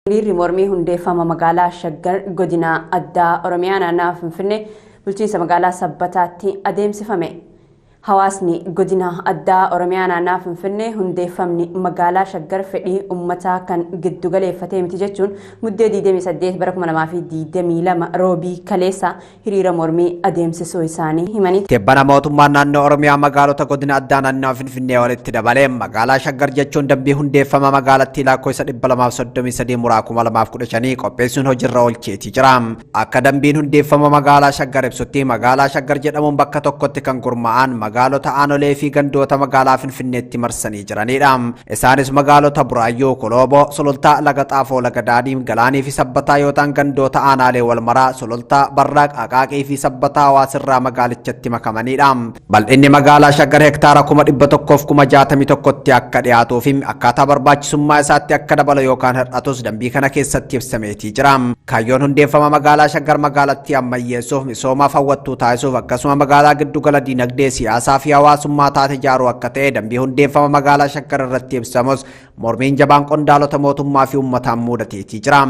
Hiriirri mormii hundeeffama magaalaa Shaggar godina addaa Oromiyaa naannoo Finfinnee bulchiinsa magaalaa Sabbataatti adeemsifame. Hawaasni godina addaa Oromiyaa naannoo Finfinnee hundeeffamni magaalaa Shaggar fedhii uummataa kan giddu galeeffatee miti jechuun muddee 28 bara 2022 roobii kaleessa hiriira mormii adeemsisuu isaanii himanii. Tibbana mootummaan naannoo Oromiyaa magaalota godina addaa naannoo Finfinnee walitti dabalee magaalaa Shaggar jechuun dambii hundeeffama magaalattii lakkoofsa 233 muraa 2015 qopheessuun hojiirra oolcheetii jira. Akka dambiin hundeeffama magaalaa Shaggar ibsutti magaalaa Shaggar jedhamuun bakka tokkotti kan gurmaa'an magaalota aanolee fi gandoota magaalaa Finfinneetti marsanii jiranidha. Isaanis magaalota Buraayyuu, Koloboo, Sulultaa, Laga Xaafoo, Laga Daadii, Galaanii fi Sabbataa yoo ta'an gandoota aanaalee Walmaraa, Sulultaa, Barraaq, Aqaaqii fi Sabbataa Hawaasirraa magaalichatti makamanidha. Bal'inni magaalaa Shaggar hektaara 161,061tti akka dhiyaatuu fi akkaataa barbaachisummaa isaatti akka dabalu yookaan hir'atus dambii kana keessatti ibsameetii jira. Kaayyoon hundeeffama magaalaa Shaggar magaalattii ammayyeessuuf misoomaaf hawwattuu taasisuuf akkasuma magaalaa giddugala diinagdee siyaasaa fi hawaasummaa taate ijaaruu akka ta'e dambii hundeeffama magaalaa Shaggar irratti ibsamus mormiin jabaan qondaalota mootummaa fi uummataan mudateetii jira.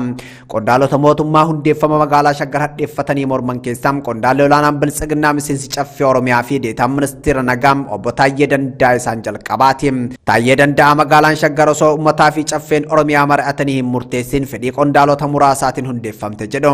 Qondaalota mootummaa hundeeffama magaalaa Shaggar hadheeffatanii morman keessaa qondaalli olaanaan biltsiginnaa miseensi caffee Oromiyaa fi deetaan ministeera nagaam obbo Taayyee Danda'a isaan jalqabaati. Taayyee Danda'a magaalaan Shaggar osoo uummataa fi caffeen Oromiyaa mari'atanii hin murteessin fedhii qondaalota muraasaatiin hundeeffamte jedhu.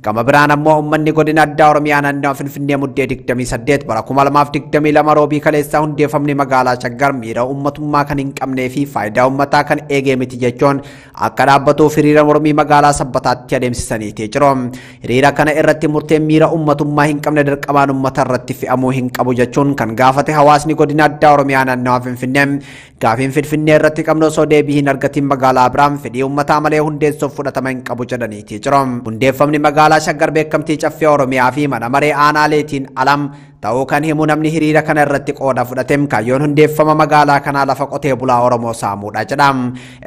Gama biraan ammoo uummanni godina addaa Oromiyaa naannoo Finfinnee muddee 28 bara 2022 roobii kaleessaa hundeeffamni magaalaa Shaggar miira uummatummaa kan hin qabnee fi faayidaa uummataa kan eegee miti jechuun akka dhaabbatuuf hiriira mormii magaalaa Sabbataatti adeemsisaniitii jiru. Hiriira kana irratti murteen miira uummatummaa hin qabne dirqamaan uummata irratti fe'amuu hin qabu jechuun kan gaafate hawaasni godina addaa Oromiyaa naannoo Finfinnee gaafiin Finfinnee irratti qabnu osoo deebii hin argatiin magaalaa biraan fedhii uummataa malee hundeessuuf fudhatama hin qabu jedhaniitii jiru. Hundeeffamni magaalaa Shaggar beekamtii caffee Oromiyaa fi mana maree aanaaleetiin alam ta'uu kan himu namni hiriira kana irratti qooda fudhateem kaayyoon hundeeffama magaalaa kanaa lafa qotee bulaa Oromoo saamuudha jedha.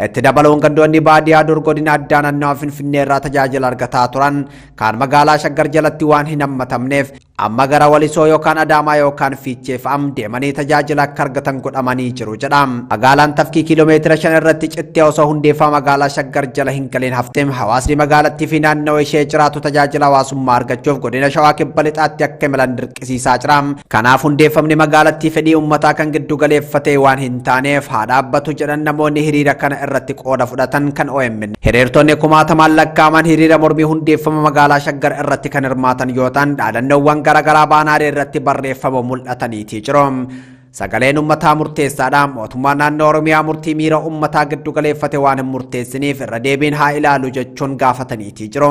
Itti dabaluun gandoonni baadiyyaa dur godina addaa naannoo Finfinnee irraa tajaajila argataa turan kan magaalaa Shaggar jalatti waan hin hammatamneef amma gara Walisoo yookaan Adaamaa yookaan Fiicheef deemanii tajaajila akka argatan godhamanii jiru jedha. Magaalaan tafkii kiiloomeetira 5 irratti cittee osoo hundeeffama magaalaa Shaggar jala hin galeen hafteem hawaasni magaalattii fi naannoo ishee jiraatu tajaajila hawaasummaa argachuuf godina Shawaa Kibba Lixaatti akka imalan dirqisiisaa jira. Kanaaf hundeeffamni magaalattii fedhii uummataa kan giddu galeeffatee waan hin taaneef haa dhaabbatu jedhan namoonni hiriira kana irratti qooda fudhatan kan OMN. Hiriirtonni kumaatamaan lakkaaman hiriira mormii hundeeffama magaalaa Shaggar irratti kan hirmaatan yoo ta'an dhaadannoowwan garaagaraa baanaalee irratti barreeffamu mul'ataniitii jiru. Sagaleen uummataa murteessaadha. Mootummaan naannoo Oromiyaa murtii miira uummataa giddu galeeffate waan hin murteessiniif irra deebiin haa ilaalu jechuun gaafataniitii jiru.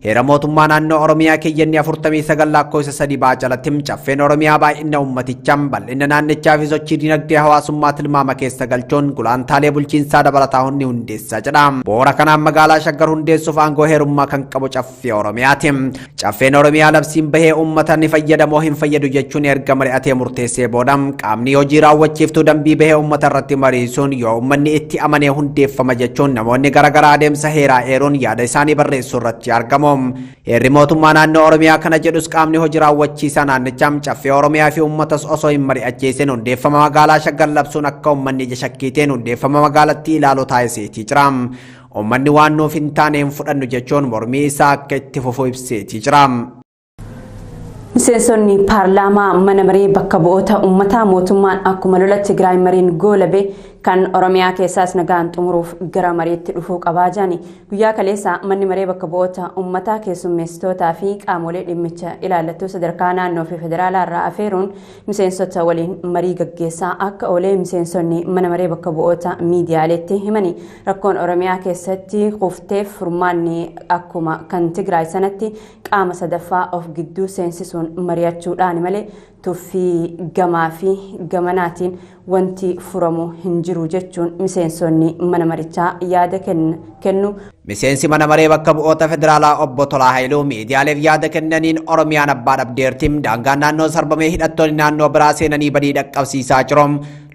Heera mootummaa naannoo Oromiyaa keeyyanni 49 lakkoofsa 3 baa jalatti caffeen Oromiyaa baay'ina uummatichaa bal'ina naannichaa fi sochii dinagdee hawaasummaa tilmaama keessa galchuun gulaantaalee bulchiinsaa dabalataa hundi hundeessaa jedha. Boora kanaan magaalaa Shaggar hundeessuuf aangoo heerummaa kan qabu caffee Oromiyaati. Caffeen Oromiyaa labsiin bahee uummata ni fayyadamoo hin fayyadu jechuun erga mari'atee murteessee booda qaamni hojii raawwachiiftuu dambii bahee uummata irratti mariisuun yoo uummanni itti amanee hundeeffama jechuun namoonni garaagaraa adeemsa heeraa eeruun yaada isaanii barreessuu irratti argamu. Heerri mootummaa naannoo Oromiyaa kana jedhus qaamni hojii raawwachiisaa naannichaa caffee Oromiyaa fi uummatas osoo hin mari'achiisin hundeeffama magaalaa Shaggar labsuun akka uummanni ija shakkiiteen hundeeffama magaalattii ilaaluu taasiseetii jira. Uummanni waan nuuf hin taane hin fudhannu jechuun mormii isaa akka itti fufu ibseetii jira. Miseensonni paarlaamaa mana maree bakka bu'oota uummataa mootummaan akkuma lola Tigraay mariin goolabe kan Oromiyaa keessaas nagaan xumuruuf gara mareetti dhufuu qabaa jirani. Guyyaa kaleessa manni maree bakka bu'oota uummataa keessummeessitootaa fi qaamolee dhimmicha ilaallattuu sadarkaa naannoo fi federaalaa irraa afeeruun miseensota waliin marii gaggeessaa akka oolee miseensonni mana maree bakka bu'oota miidiyaaleetti himani. Rakkoon Oromiyaa keessatti qufteef furmaanni akkuma kan Tigraay sanatti qaama sadaffaa of gidduu seensisuun mari'achuudhaan malee tuffii gamaa fi gamanaatiin wanti furamu hin jiru jechuun miseensonni mana marichaa yaada kennu. Miseensi mana maree bakka bu'oota federaalaa obbo Tolaa Haayiluu miidiyaaleef yaada kennaniin Oromiyaan abbaa dhabdeertiin daangaan naannoo sarbamee hidhattoonni naannoo biraa seenanii badii dhaqqabsiisaa jiru.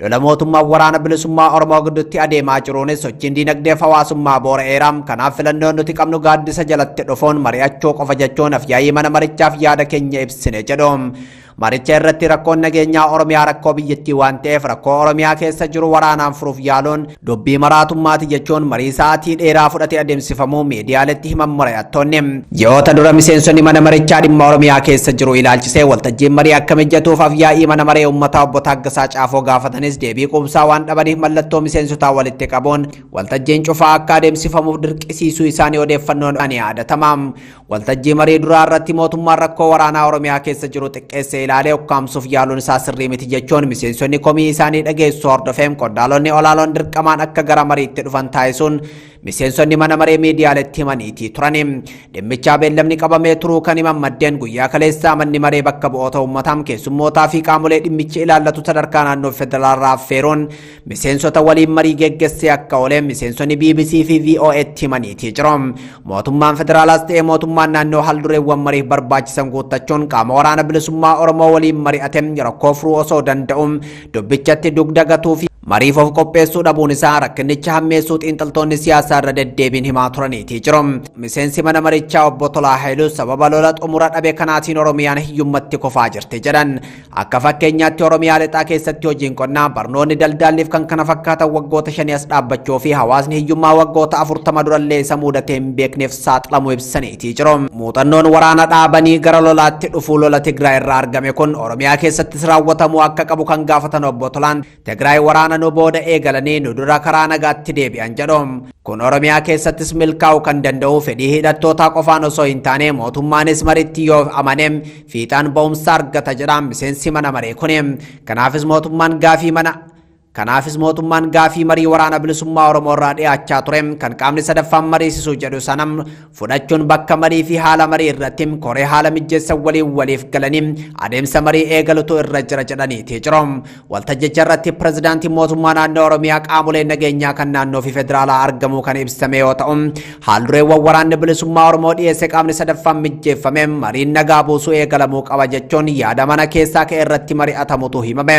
Lola mootummaan waraana bilisummaa Oromoo gidduutti adeemaa jiruunis sochiin diinagdeef hawaasummaa boora'eera. Kanaaf filannoon nuti qabnu gaaddisa jalatti dhufuun mari'achuu qofa jechuun afyaayii mana marichaaf yaada keenya ibsine jedhu. Maricha irratti rakkoon nageenyaa Oromiyaa rakkoo biyyattii waan ta'eef rakkoo Oromiyaa keessa jiru waraanaan furuuf yaaluun dubbii maraatummaati jechuun marii sa'aatii dheeraa fudhatee adeemsifamuu miidiyaaleetti himan mari'attoonni. Ji'oota dura miseensonni mana marichaa dhimma Oromiyaa keessa jiru ilaalchisee waltajjiin marii akka mijatuuf afyaa'ii mana maree uummataa obbo Taaggasaa Caafoo gaafatanis deebii quubsaa waan dhabaniif mallattoo miseensotaa walitti qabuun waltajjiin cufaa akka adeemsifamuuf dirqisiisuu isaanii odeeffannoon ani yaadatama. Waltajjii marii duraa irratti mootummaan rakkoo waraanaa Oromiyaa keessa jiru xiqqeessee ilaalee ukkaamsuuf yaaluun isaa sirrii miti jechuun miseensonni komii isaanii dhageessuu hordofeem qondaalonni olaanoon dirqamaan akka gara mariitti dhufan taasisuun miseensonni mana maree miidiyaaletti himaniitii turani. Dhimmicha beellamni qabamee turuu kan himan maddeen guyyaa kaleessaa manni maree bakka bu'oota uummataa keessummootaa fi qaamolee dhimmichi ilaallatu sadarkaa naannoo federaalaa affeeruun miseensota waliin marii geggeessee akka ooleen miseensonni BBC fi VOA'tti himaniitii jiru. Mootummaan federaalaas ta'ee mootummaan naannoo haldureewwan mariif barbaachisan guuttachuun qaama waraana bilisummaa Oromoo waliin mari'atee rakkoo furuu osoo danda'u dubbichatti dugda gatuu fi mariif of qopheessuu dhabuun isaa rakkinicha hammeessuu xiinxaltoonni siyaasaa irra deddeebiin himaa turaniitii jiru. Miseensi mana marichaa obbo Tolaa Haayiluu sababa lola xumura dhabe kanaatiin Oromiyaan hiyyummatti kufaa jirti jedhan. Akka fakkeenyaatti Oromiyaa lixaa keessatti hojiin qonnaa barnoonni daldaalliif kan kana fakkaatan waggoota 5 as dhaabbachuu fi hawaasni hiyyummaa waggoota 40 durallee isa mudatee hin beekneef saaxilamuu ibsaniitii jiru. Muuxannoon waraana dhaabanii gara lolaatti dhufuu lola Tigraay irraa argame kun Oromiyaa keessattis raawwatamuu akka qabu kan gaafatan obbo Tolaan Tigraay waraana nu booda eegalanii nu dura karaa nagaatti deebi'an jedhu. Kun Oromiyaa keessattis milkaa'uu kan danda'u fedhii hidhattootaa qofaan osoo hin taane mootummaanis maritti yoo amane fiixaan ba'umsa argata jedha miseensi mana maree kun. Kanaafis mootummaan gaafii marii waraana bilisummaa Oromoo irraa dhiyaachaa ture kan qaamni sadaffaan mariisisu jedhu sanam fudhachuun bakka marii fi haala marii irratti koree haala mijeessan waliif galanii adeemsa marii eegalutu irra jira jedhaniitii jiru. Waltajjicha irratti pirezidaantiin mootummaa naannoo Oromiyaa qaamolee nageenyaa kan naannoo fi federaalaa argamuu kan ibsame yoo ta'u haaldureewwan waraanni bilisummaa Oromoo dhiyeesse qaamni sadaffaan mijeeffame mariin nagaa buusuu eegalamuu qaba jechuun yaada mana keessaa ka'e irratti mari'atamutu himame.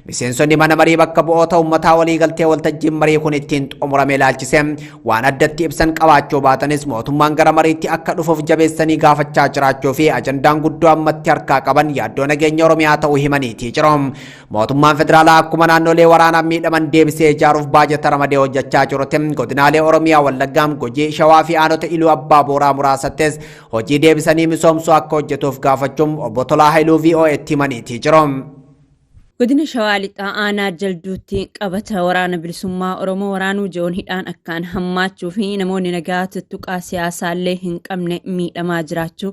Miseensonni mana marii bakka bu'oota uummataa waliigaltee waltajjiin marii kun ittiin xumurame ilaalchise waan addatti ibsan qabaachuu baatanis mootummaan gara mariitti akka dhufuuf jabeessanii gaafachaa jiraachuu fi ajandaan guddoo ammatti harkaa qaban yaaddoo nageenya Oromiyaa ta'uu himaniitii jiru. Mootummaan federaalaa akkuma naannolee waraanaan miidhaman deebisee ijaaruuf baajata ramadee hojjechaa jirutti godinaalee Oromiyaa Wallaggaa, Gujii, Shawaa fi aanota Iluu Abbaa Booraa muraasattis hojii deebisanii misoomsuu akka hojjetuuf gaafachuun obbo Tolaa Haayiluu VOA'tti himaniitii jiru. Godina Shawaa Lixaa aanaa jalduutti qabata waraana bilisummaa Oromoo waraanuu ji'oon hidhaan akkaan hammaachuu fi namoonni nagaa tuttuqaa siyaasaallee hin qabne miidhamaa jiraachuu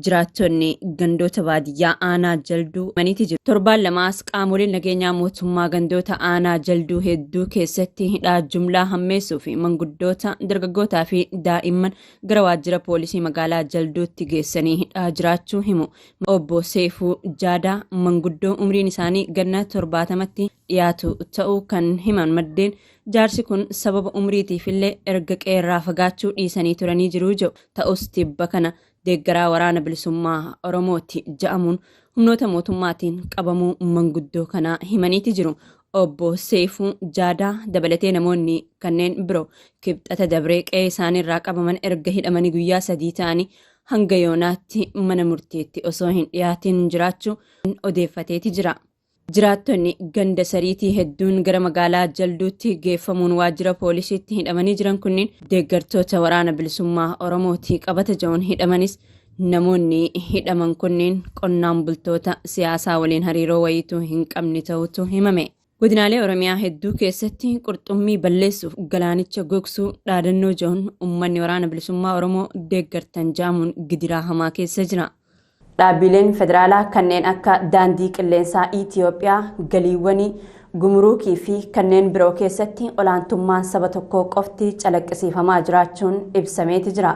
jiraattonni gandoota baadiyyaa aanaa jalduu maniiti jiru. Torbaan lamaas qaamoleen nageenyaa mootummaa gandoota aanaa jalduu hedduu keessatti hidhaa jumlaa hammeessuu fi manguddoota dargaggootaa fi daa'imman gara waajjira poolisii magaalaa jalduutti geessanii hidhaa jiraachuu himu. Obbo Seefuu Jaadaa manguddoo umriin isaanii 70tti dhiyaatu ta'uu kan himan maddeen jaarsi kun sababa umriitiif illee erga qeerraa fagaachuu dhiisanii turanii jiru jedhu. Ta'us tibba kana deeggaraa waraana bilisummaa Oromooti ja'amuun humnoota mootummaatiin qabamuu manguddoo kanaa himaniiti jiru. Obbo Seefuu Jaadaa dabalatee namoonni kanneen biroo kibxata dabree qe'ee isaaniirraa qabaman erga hidhamanii guyyaa 3 ta'anii hanga yoonaatti mana murtiitti osoo hin dhiyaatin jiraachuu odeeffateeti jira. Jiraattonni ganda sariitii hedduun gara magaalaa jalduutti geeffamuun waajjira poolisiitti hidhamanii jiran kunniin deeggartoota waraana bilisummaa Oromooti qabata ji'oon hidhamanis namoonni hidhaman kunniin qonnaan bultoota siyaasaa waliin hariiroo wayiituu hin qabne ta'utu himame. Godinaalee Oromiyaa hedduu keessatti qurxummii balleessuuf galaanicha gogsuu dhaadannoo ji'oon uummanni waraana bilisummaa Oromoo deeggartan jaamuun gidiraa hamaa keessa jira. Dhaabbileen federaalaa kanneen akka daandii qilleensaa Itiyoophiyaa, galiiwwanii, gumuruukii fi kanneen biroo keessatti olaantummaan saba tokkoo qofti calaqqisiifamaa jiraachuun ibsameeti jira.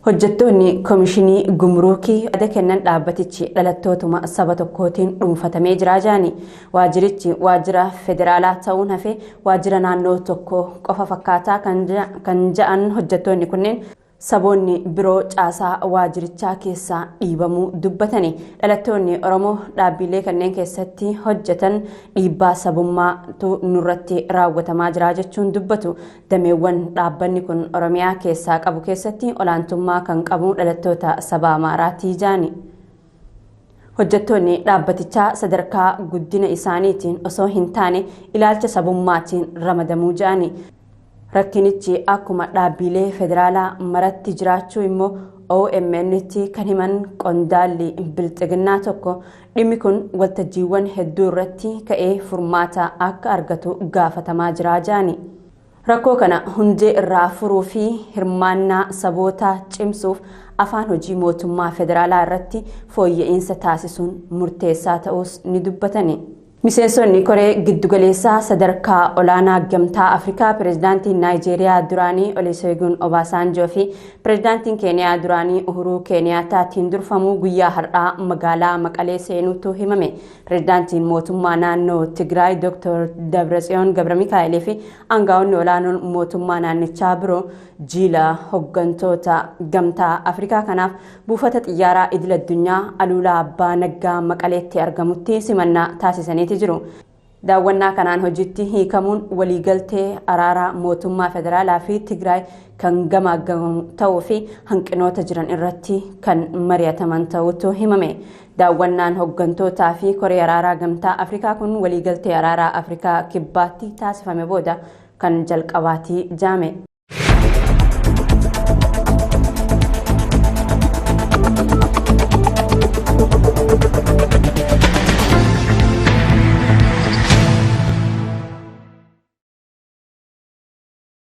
Hojjettoonni Komishinii Gumuruukii yaada kennan dhaabbatichi dhalattootuma saba tokkootiin dhuunfatamee jira jedhani. Waajjirichi waajjira federaalaa ta'uun hafee waajjira naannoo tokko qofa fakkaataa kan jedhan hojjettoonni kunneen saboonni biroo caasaa waajjirichaa keessaa dhiibamuu dubbatani. Dhalattoonni Oromoo dhaabbilee kanneen keessatti hojjetan dhiibbaa sabummaatu nurratti raawwatamaa jira jechuun dubbatu. Dameewwan dhaabbanni kun Oromiyaa keessaa qabu keessatti olaantummaa kan qabu dhalattoota saba Amaaraati jedhani. hojjettoonni dhaabbatichaa sadarkaa guddina isaaniitiin osoo hin taane ilaalcha sabummaatiin ramadamuu jedhani. Rakkinichi akkuma dhaabbilee federaalaa maratti jiraachuu immoo OMN'tti kan himan qondaalli bilxiginnaa tokko dhimmi kun waltajjiiwwan hedduu irratti ka'ee furmaata akka argatu gaafatamaa jira jedhani. Rakkoo kana hundee irraa furuu fi hirmaannaa sabootaa cimsuuf afaan hojii mootummaa federaalaa irratti fooyya'insa taasisuun murteessaa ta'us ni dubbatani. Miseensonni koree giddugaleessaa sadarkaa olaanaa gamtaa Afrikaa pireezidaantiin Naayijeeriyaa duraanii Olusegun Obasanjoo fi pireezidaantiin Keeniyaa duraanii Uhuru Keeniyaattaatiin durfamuu guyyaa har'aa magaalaa Maqalee seenuutu himame. Pireezidaantiin mootummaa naannoo Tigraay Dr. Dabratsiyoon Gabramikaa'elee fi aangaa'onni olaanoon mootummaa naannichaa biroo jiila hoggantoota gamtaa Afrikaa kanaaf buufata xiyyaaraa idil addunyaa Aluulaa Abbaa Naggaa Maqaleetti argamutti simannaa taasisanii jiru. Daawwannaa kanaan hojiitti hiikamuun waliigaltee araaraa mootummaa federaalaa fi Tigraay kan gamaaggamu ta'uu fi hanqinoota jiran irratti kan mari'ataman ta'utu himame. Daawwannaan hoggantootaa fi koree araaraa gamtaa Afrikaa kun waliigaltee araaraa Afrikaa kibbaatti taasifame booda kan jalqabaati jedhame.